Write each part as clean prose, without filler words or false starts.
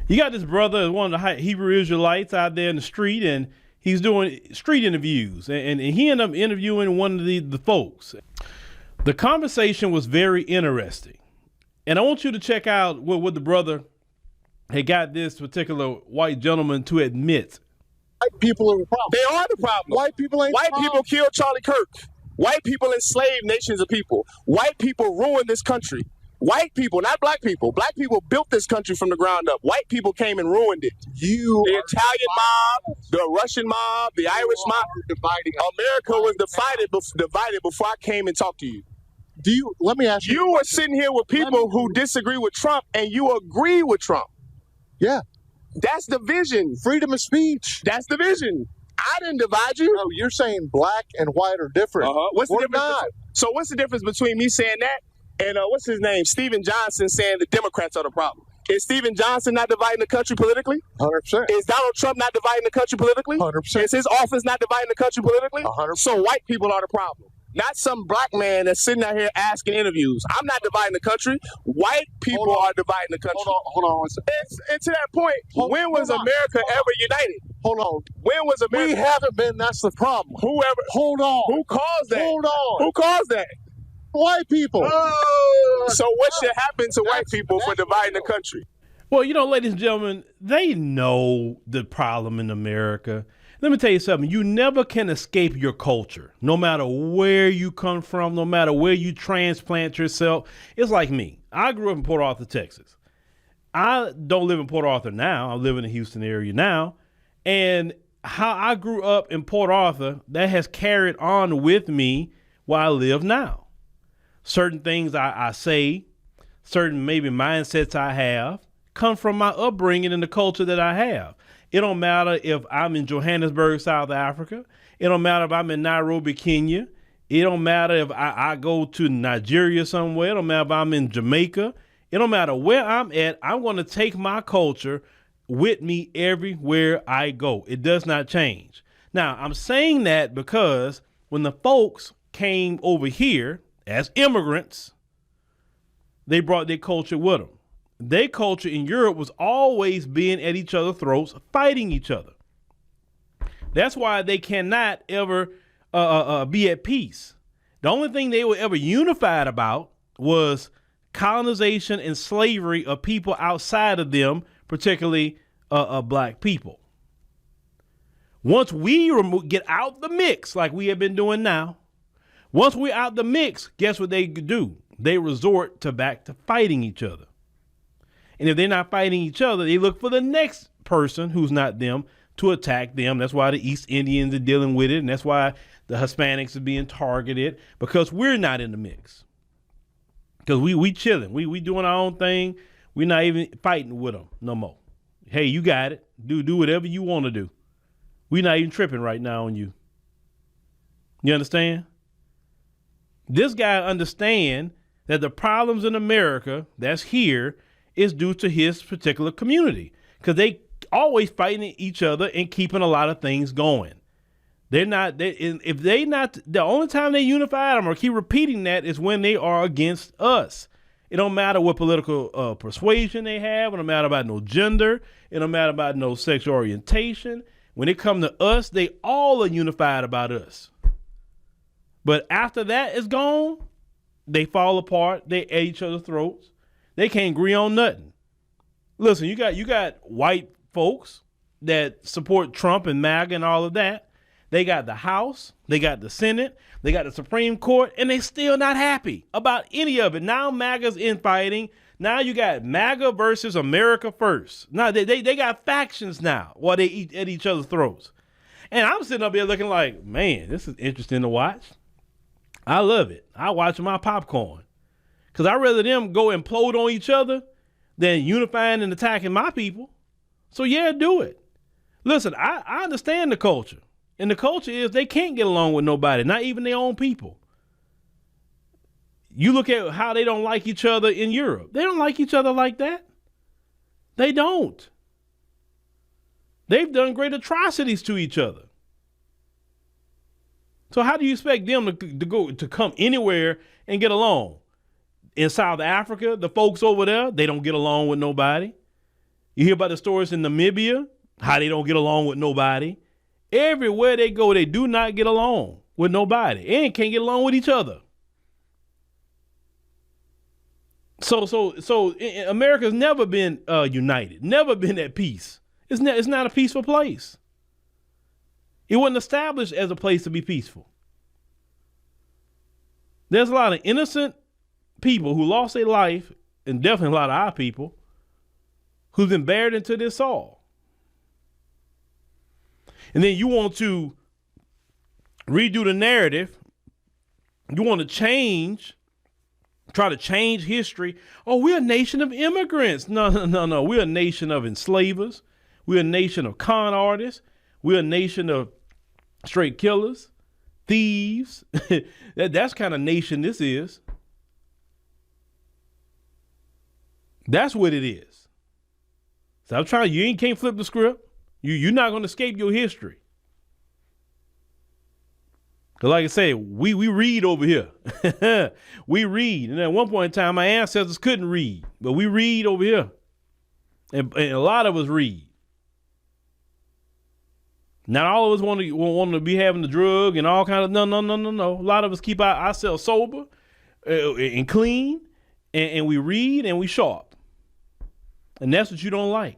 You got this brother, one of the Hebrew Israelites out there in the street, and he's doing street interviews, and he ended up interviewing one of the folks. The conversation was very interesting, and I want you to check out what the brother had got this particular white gentleman to admit. White people are the problem. They are the problem. White people ain't White people killed Charlie Kirk. White people enslaved nations of people. White people ruined this country. White people, not black people. Black people built this country from the ground up. White people came and ruined it. The Italian mob, the Russian mob, the Irish mob. America was divided before I came and talked to you. Let me ask you. You were sitting here with people who disagree with Trump, and you agree with Trump. Yeah. That's division. Freedom of speech. That's division. I didn't divide you. No, you're saying black and white are different. What's the We're difference? not. So what's the difference between me saying that and what's his name? Stephen Johnson saying the Democrats are the problem. Is Stephen Johnson not dividing the country politically? 100%. Is Donald Trump not dividing the country politically? 100%. Is his office not dividing the country politically? 100%. So white people are the problem. Not some black man that's sitting out here asking interviews. I'm not dividing the country. White people are dividing the country. Hold on one second. And to that point, when was America ever united? Hold on. When was America? We haven't been. That's the problem. Hold on. Who caused that? Hold on. Who caused that? White people. So what should happen to white people for dividing the country? Well, ladies and gentlemen, they know the problem in America. Let me tell you something. You never can escape your culture, no matter where you come from, no matter where you transplant yourself. It's like me. I grew up in Port Arthur, Texas. I don't live in Port Arthur now. I live in the Houston area now. And how I grew up in Port Arthur, that has carried on with me where I live now. Certain things I say, certain maybe mindsets I have, come from my upbringing and the culture that I have. It don't matter if I'm in Johannesburg, South Africa. It don't matter if I'm in Nairobi, Kenya. It don't matter if I go to Nigeria somewhere. It don't matter if I'm in Jamaica. It don't matter where I'm at. I'm going to take my culture with me everywhere I go. It does not change. Now, I'm saying that because when the folks came over here as immigrants, they brought their culture with them. Their culture in Europe was always being at each other's throats, fighting each other. That's why they cannot ever be at peace. The only thing they were ever unified about was colonization and slavery of people outside of them, particularly black people. Once we get out the mix, like we have been doing now, once we're out the mix, guess what they do? They resort back to fighting each other. And if they're not fighting each other, they look for the next person who's not them to attack them. That's why the East Indians are dealing with it. And that's why the Hispanics are being targeted, because we're not in the mix. Because we chilling. We doing our own thing. We're not even fighting with them no more. Hey, you got it. Do whatever you want to do. We're not even tripping right now on you. You understand? This guy understand that the problems in America that's here is due to his particular community, because they always fighting each other and keeping a lot of things going. The only time they unify them or keep repeating that is when they are against us. It don't matter what political persuasion they have. It don't matter about no gender. It don't matter about no sexual orientation. When it comes to us, they all are unified about us. But after that is gone, they fall apart. They at each other's throats. They can't agree on nothing. Listen, you got white folks that support Trump and MAGA and all of that. They got the House, they got the Senate, they got the Supreme Court, and they still not happy about any of it. Now MAGA's infighting. Now you got MAGA versus America First. Now they got factions now while they eat at each other's throats. And I'm sitting up here looking like, man, this is interesting to watch. I love it. I watch my popcorn. Because I'd rather them go implode on each other than unifying and attacking my people. So, yeah, do it. Listen, I understand the culture. And the culture is they can't get along with nobody, not even their own people. You look at how they don't like each other in Europe. They don't like each other like that. They don't. They've done great atrocities to each other. So how do you expect them to come anywhere and get along? In South Africa, the folks over there, they don't get along with nobody. You hear about the stories in Namibia, how they don't get along with nobody. Everywhere they go, they do not get along with nobody and can't get along with each other. So America's never been united, never been at peace. It's not a peaceful place. It wasn't established as a place to be peaceful. There's a lot of innocent people who lost their life, and definitely a lot of our people who've been buried into this soil. And then you want to redo the narrative. You want to try to change history. Oh, we're a nation of immigrants. No. We're a nation of enslavers. We're a nation of con artists. We're a nation of straight killers, thieves. That's kind of nation this is. That's what it is. So I'm trying. You can't flip the script. You're not going to escape your history. Because like I say, we read over here. We read. And at one point in time, my ancestors couldn't read. But we read over here. And a lot of us read. Not all of us want to be having the drug and all kind of, no. A lot of us keep ourselves sober and clean. And we read and we sharp. And that's what you don't like.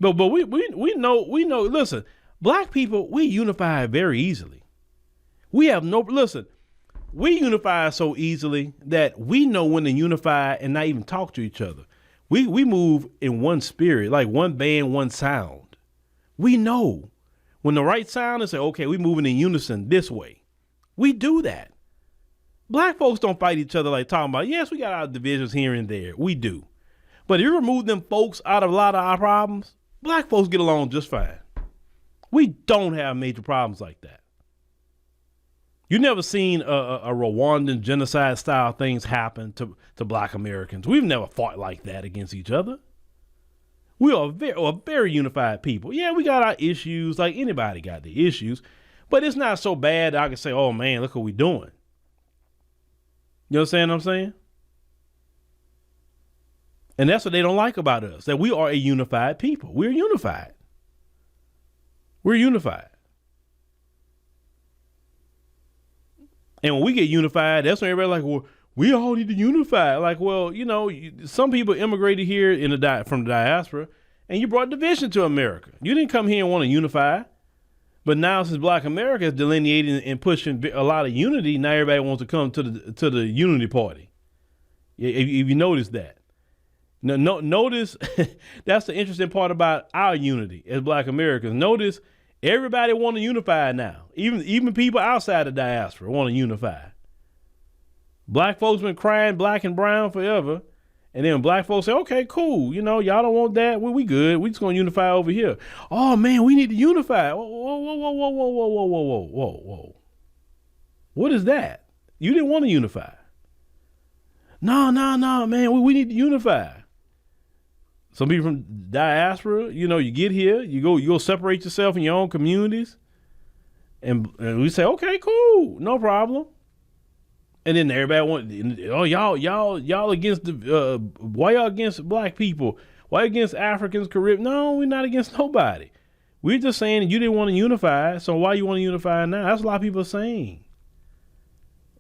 But we know, listen, black people, we unify very easily. We unify so easily that we know when to unify and not even talk to each other. We move in one spirit, like one band, one sound. We know when the right sound is say, okay, we moving in unison this way. We do that. Black folks don't fight each other like talking about, yes, we got our divisions here and there. We do. But if you remove them folks out of a lot of our problems, black folks get along just fine. We don't have major problems like that. You never seen a Rwandan genocide style things happen to black Americans. We've never fought like that against each other. We are a very unified people. Yeah, we got our issues like anybody got the issues, but it's not so bad that I can say, oh man, look what we doing. You understand what I'm saying? And that's what they don't like about us, that we are a unified people. We're unified. We're unified. And when we get unified, that's when everybody's like, well, we all need to unify. Like, well, some people immigrated here from the diaspora, and you brought division to America. You didn't come here and want to unify. But now since Black America is delineating and pushing a lot of unity, now everybody wants to come to the unity party. If you notice that. Notice that's the interesting part about our unity as Black Americans. Notice everybody want to unify now. Even people outside the diaspora want to unify. Black folks been crying black and brown forever. And then black folks say, okay, cool. Y'all don't want that. Well, we good. We just going to unify over here. Oh, man, we need to unify. Whoa. What is that? You didn't want to unify. No, man, we need to unify. Some people from diaspora, you get here, you go separate yourself in your own communities. And we say, okay, cool. No problem. And then everybody y'all against why y'all against black people? Why against Africans, Caribbean? No, we're not against nobody. We're just saying you didn't want to unify, so why you want to unify now? That's what a lot of people are saying.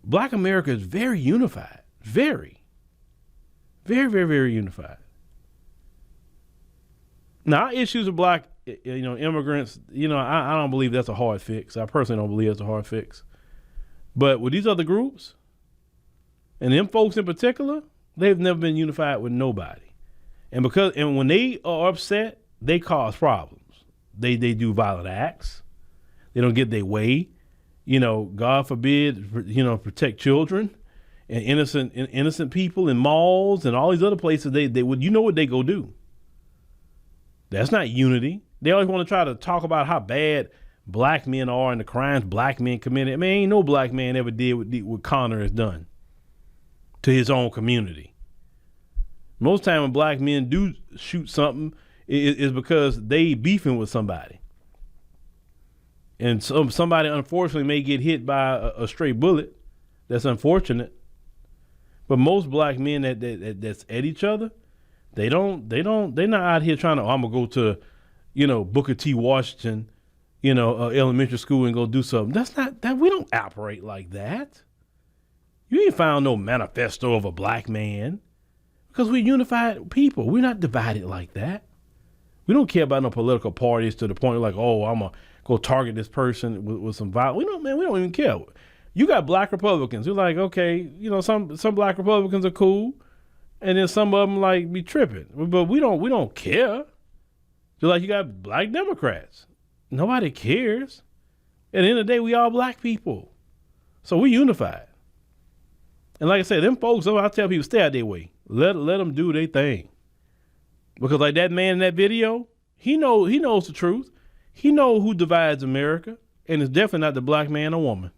Black America is very unified. Very, very, very, very unified. Now, our issues with black, immigrants, I don't believe that's a hard fix. I personally don't believe it's a hard fix. But with these other groups, and them folks in particular, they've never been unified with nobody. And when they are upset, they cause problems. They do violent acts. They don't get their way. God forbid, protect children and innocent people in malls and all these other places. They would, what they go do. That's not unity. They always want to try to talk about how bad black men are and the crimes black men committed. Man, ain't no black man ever did what Connor has done to his own community. Most time when black men do shoot something is because they beefing with somebody. And somebody unfortunately may get hit by a stray bullet. That's unfortunate. But most black men that's at each other, They're not out here trying to, I'm going to go to, Booker T. Washington, elementary school and go do something. That's not that. We don't operate like that. You ain't found no manifesto of a black man because we're unified people. We're not divided like that. We don't care about no political parties to the point of like, oh, I'm going to go target this person with some violence. We don't even care. You got black Republicans who like, okay, some black Republicans are cool. And then some of them like be tripping, but we don't care. Just like you got black Democrats, nobody cares. At the end of the day, we all black people, so we unified. And like I said, them folks, I tell people stay out their way. Let them do their thing, because like that man in that video, he knows the truth. He knows who divides America, and it's definitely not the black man or woman.